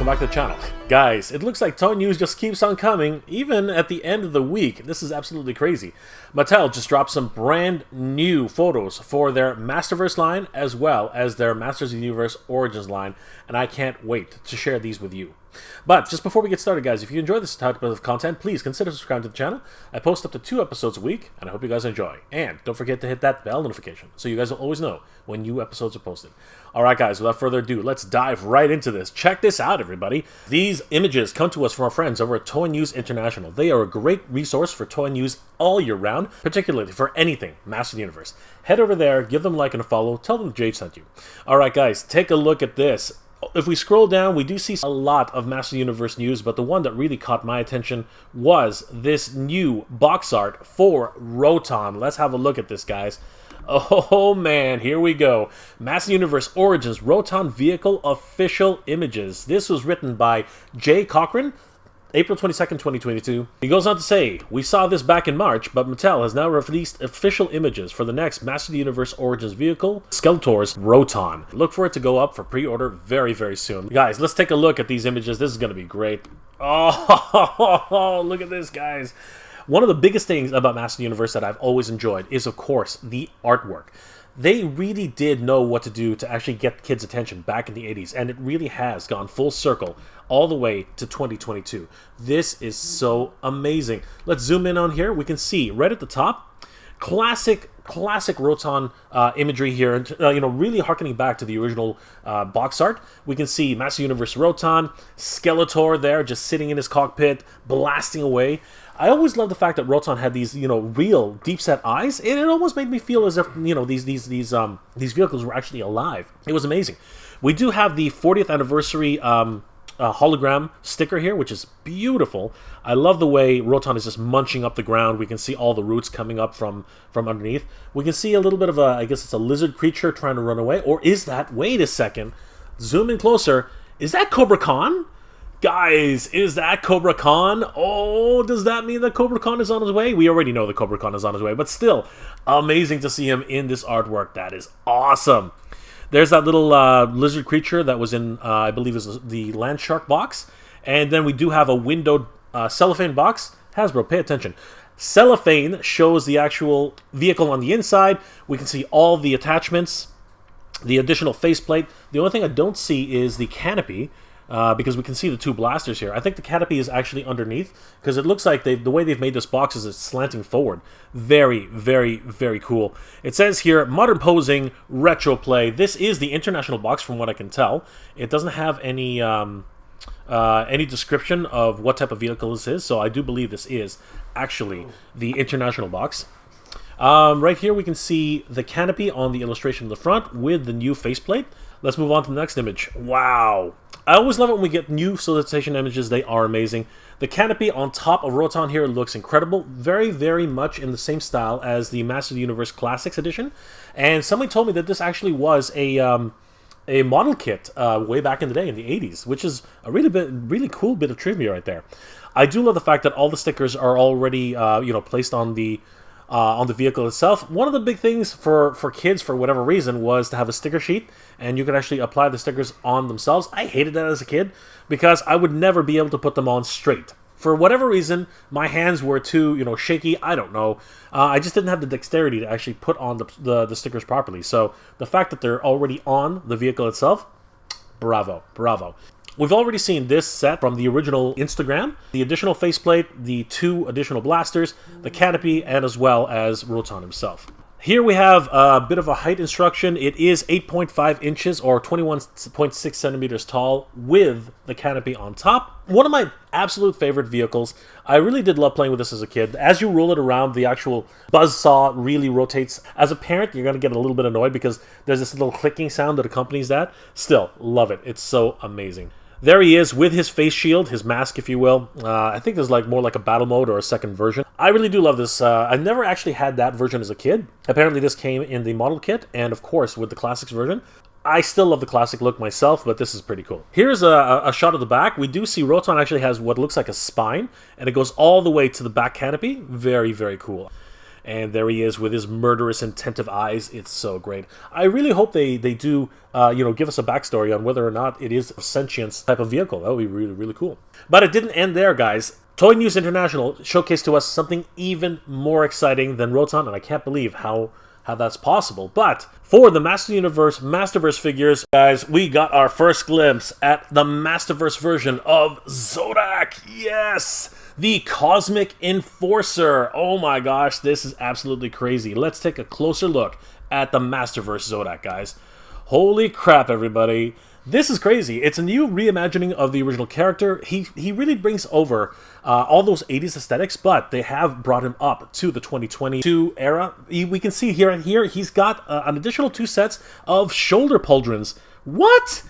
welcome back to the channel. Guys, it looks like toy news just keeps on coming, even at the end of the week. This is absolutely crazy. Mattel just dropped some brand new photos for their Masterverse line, as well as their Masters of the Universe Origins line, and I can't wait to share these with you. But just before we get started, guys, if you enjoy this type of content, please consider subscribing to the channel. I post up to 2 episodes a week, and I hope you guys enjoy. And don't forget to hit that bell notification, so you guys will always know when new episodes are posted. Alright guys, without further ado, let's dive right into this. Check this out, everybody. These images come to us from our friends over at Toy News International. They are a great resource for toy news all year round, particularly for anything Master of the Universe. Head over there, give them a like and a follow, tell them Jade sent you. Alright guys, take a look at this. If we scroll down, we do see a lot of Master Universe news, but the one that really caught my attention was this new box art for Roton. Let's have a look at this, guys. Oh man, here we go. Master Universe Origins Roton Vehicle Official Images. This was written by Jay Cochran, April 22nd, 2022. He goes on to say, we saw this back in March, but Mattel has now released official images for the next Master of the Universe Origins vehicle, Skeletor's Roton. Look for it to go up for pre-order very, very soon. Guys, let's take a look at these images. This is going to be great. Oh, look at this, guys. One of the biggest things about Master of the Universe that I've always enjoyed is, of course, the artwork. They really did know what to do to actually get kids' attention back in the 80s, and it really has gone full circle all the way to 2022. This is so amazing. Let's zoom in on here. We can see right at the top, classic Roton imagery here, really harkening back to the original box art. We can see Master Universe Roton, Skeletor there just sitting in his cockpit, blasting away. I always love the fact that Roton had these, real deep-set eyes, and it almost made me feel as if, these vehicles were actually alive. It was amazing. We do have the 40th anniversary hologram sticker here, which is beautiful. I love the way Roton is just munching up the ground. We can see all the roots coming up from underneath. We can see a little bit of I guess it's a lizard creature trying to run away. Or is that, wait a second, zoom in closer, is that Cobra Khan? Guys, is that Cobra Khan? Oh, does that mean that Cobra Khan is on his way? We already know that Cobra Khan is on his way, but still, amazing to see him in this artwork. That is awesome. There's that little lizard creature that was in, I believe, is the Land Shark box. And then we do have a windowed cellophane box. Hasbro, pay attention. Cellophane shows the actual vehicle on the inside. We can see all the attachments, the additional faceplate. The only thing I don't see is the canopy, because we can see the 2 blasters here. I think the canopy is actually underneath, because it looks like the way they've made this box is it's slanting forward. Very, very, very cool. It says here, modern posing, retro play. This is the international box from what I can tell. It doesn't have any description of what type of vehicle this is, so I do believe this is actually the international box. Right here we can see the canopy on the illustration in the front with the new faceplate. Let's move on to the next image. Wow. I always love it when we get new solicitation images. They are amazing. The canopy on top of Roton here looks incredible. Very, very much in the same style as the Master of the Universe Classics edition. And somebody told me that this actually was a model kit way back in the day in the 80s, which is a really cool bit of trivia right there. I do love the fact that all the stickers are already placed on the vehicle itself. One of the big things for kids, for whatever reason, was to have a sticker sheet, and you could actually apply the stickers on themselves. I hated that as a kid, because I would never be able to put them on straight. For whatever reason, my hands were too, shaky, I don't know. I just didn't have the dexterity to actually put on the stickers properly. So the fact that they're already on the vehicle itself, bravo, bravo. We've already seen this set from the original Instagram, the additional faceplate, the 2 additional blasters, the canopy, and as well as Roton himself. Here we have a bit of a height instruction. It is 8.5 inches or 21.6 centimeters tall with the canopy on top. One of my absolute favorite vehicles. I really did love playing with this as a kid. As you roll it around, the actual buzzsaw really rotates. As a parent, you're going to get a little bit annoyed because there's this little clicking sound that accompanies that. Still, love it. It's so amazing. There he is with his face shield, his mask, if you will. I think there's more like a battle mode or a second version. I really do love this. I never actually had that version as a kid. Apparently this came in the model kit, and of course with the classics version. I still love the classic look myself, but this is pretty cool. Here's a shot of the back. We do see Roton actually has what looks like a spine, and it goes all the way to the back canopy. Very, very cool. And there he is with his murderous, intentive eyes. It's so great. I really hope they do, give us a backstory on whether or not it is a sentience type of vehicle. That would be really, really cool. But it didn't end there, guys. Toy News International showcased to us something even more exciting than Roton, and I can't believe how that's possible. But for the Master Universe Masterverse figures, guys, we got our first glimpse at the Masterverse version of Zodac. Yes! The Cosmic Enforcer. Oh my gosh, this is absolutely crazy. Let's take a closer look at the Masterverse Zodac, guys. Holy crap, everybody. This is crazy. It's a new reimagining of the original character. He really brings over all those 80s aesthetics, but they have brought him up to the 2022 era. We can see here he's got an additional 2 sets of shoulder pauldrons. What?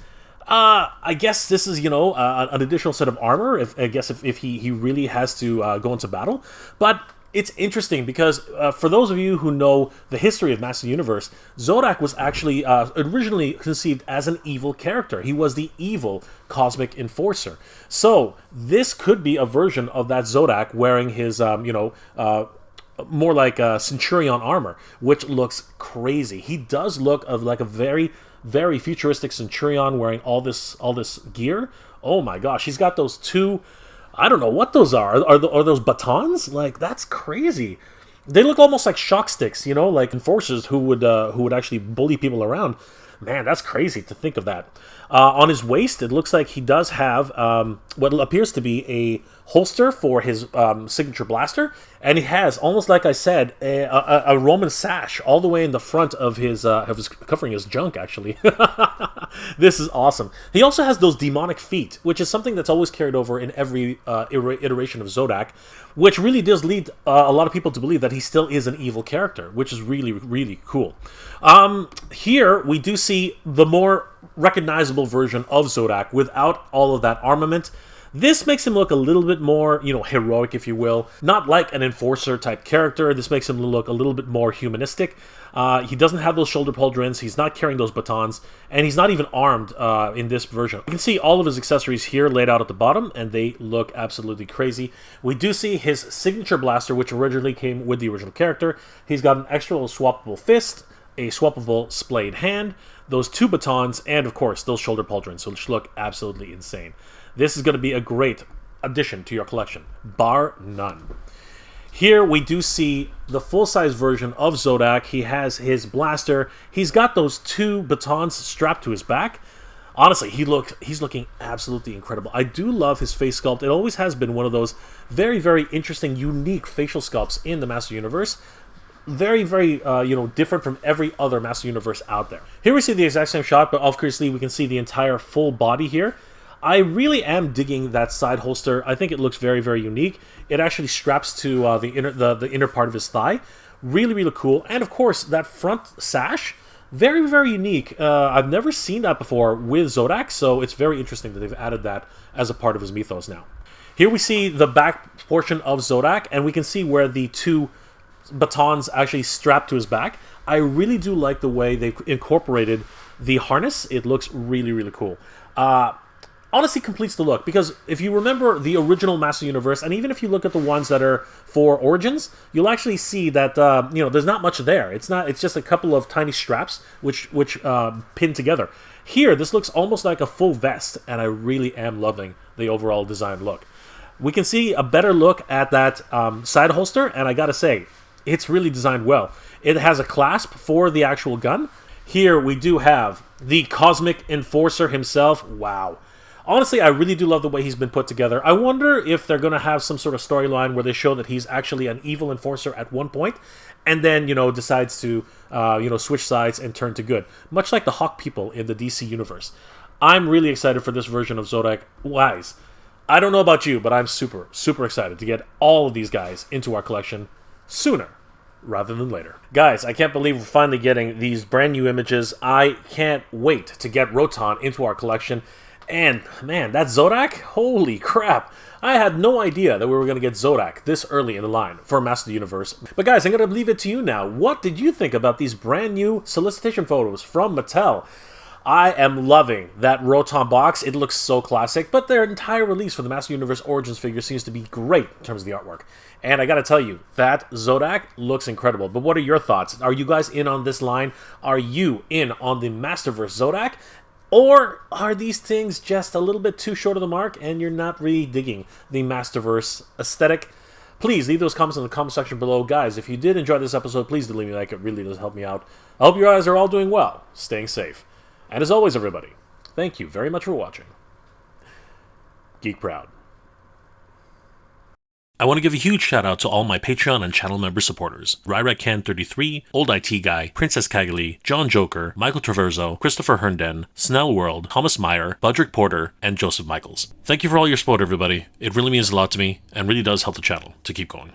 I guess this is, an additional set of armor, if he really has to go into battle. But it's interesting because for those of you who know the history of Master Universe, Zodac was actually originally conceived as an evil character. He was the evil Cosmic Enforcer. So this could be a version of that Zodac wearing his, more like Centurion armor, which looks crazy. He does look like a very, very futuristic Centurion wearing all this gear. Oh my gosh, he's got those 2... I don't know what those are. Are those batons? Like, that's crazy. They look almost like shock sticks, like enforcers who would actually bully people around. Man, that's crazy to think of that. On his waist, it looks like he does have what appears to be a holster for his signature blaster, and he has, almost like I said, a Roman sash all the way in the front of his covering his junk, actually. This is awesome. He also has those demonic feet, which is something that's always carried over in every iteration of Zodac, which really does lead a lot of people to believe that he still is an evil character, which is really, really cool. Here, we do see the more recognizable version of Zodac without all of that armament. This makes him look a little bit more, heroic, if you will. Not like an enforcer type character. This makes him look a little bit more humanistic. He doesn't have those shoulder pauldrons. He's not carrying those batons. And he's not even armed in this version. You can see all of his accessories here laid out at the bottom, and they look absolutely crazy. We do see his signature blaster, which originally came with the original character. He's got an extra swappable fist, a swappable splayed hand, those 2 batons, and of course those shoulder pauldrons, which look absolutely insane. This is going to be a great addition to your collection, bar none. Here we do see the full-size version of Zodac. He has his blaster. He's got those 2 batons strapped to his back. Honestly, he's looking absolutely incredible. I do love his face sculpt. It always has been one of those very, very interesting, unique facial sculpts in the Master Universe. Very, very, different from every other Master Universe out there. Here we see the exact same shot, but obviously we can see the entire full body here. I really am digging that side holster. I think it looks very, very unique. It actually straps to the inner part of his thigh. Really, really cool. And of course, that front sash, very, very unique. I've never seen that before with Zodac, so it's very interesting that they've added that as a part of his mythos now. Here we see the back portion of Zodac, and we can see where the 2 batons actually strapped to his back. I really do like the way they've incorporated the harness. It looks really, really cool. Honestly completes the look, because if you remember the original Master Universe, and even if you look at the ones that are for Origins, you'll actually see that there's not much there. It's just a couple of tiny straps which pin together. Here, this looks almost like a full vest, and I really am loving the overall design look. We can see a better look at that side holster, and I gotta say, it's really designed well. It has a clasp for the actual gun. Here we do have the Cosmic Enforcer himself. Wow. Honestly, I really do love the way he's been put together. I wonder if they're going to have some sort of storyline where they show that he's actually an evil enforcer at one point, and then, decides to, switch sides and turn to good. Much like the Hawk people in the DC Universe. I'm really excited for this version of Zodac. Guys, I don't know about you, but I'm super, super excited to get all of these guys into our collection sooner rather than later. Guys, I can't believe we're finally getting these brand new images. I can't wait to get Roton into our collection. And, man, that Zodac? Holy crap. I had no idea that we were going to get Zodac this early in the line for Master Universe. But guys, I'm going to leave it to you now. What did you think about these brand new solicitation photos from Mattel? I am loving that Roton box. It looks so classic, but their entire release for the Master Universe Origins figure seems to be great in terms of the artwork. And I gotta tell you, that Zodac looks incredible. But what are your thoughts? Are you guys in on this line? Are you in on the Masterverse Zodac? Or are these things just a little bit too short of the mark and you're not really digging the Masterverse aesthetic? Please leave those comments in the comment section below. Guys, if you did enjoy this episode, please do leave me a like. It really does help me out. I hope you guys are all doing well, staying safe. And as always, everybody, thank you very much for watching. Geek Proud. I want to give a huge shout out to all my Patreon and channel member supporters. RyRatCan33, Old IT Guy, Princess Cagali, John Joker, Michael Traverso, Christopher Herndon, Snell World, Thomas Meyer, Budrick Porter, and Joseph Michaels. Thank you for all your support, everybody. It really means a lot to me and really does help the channel to keep going.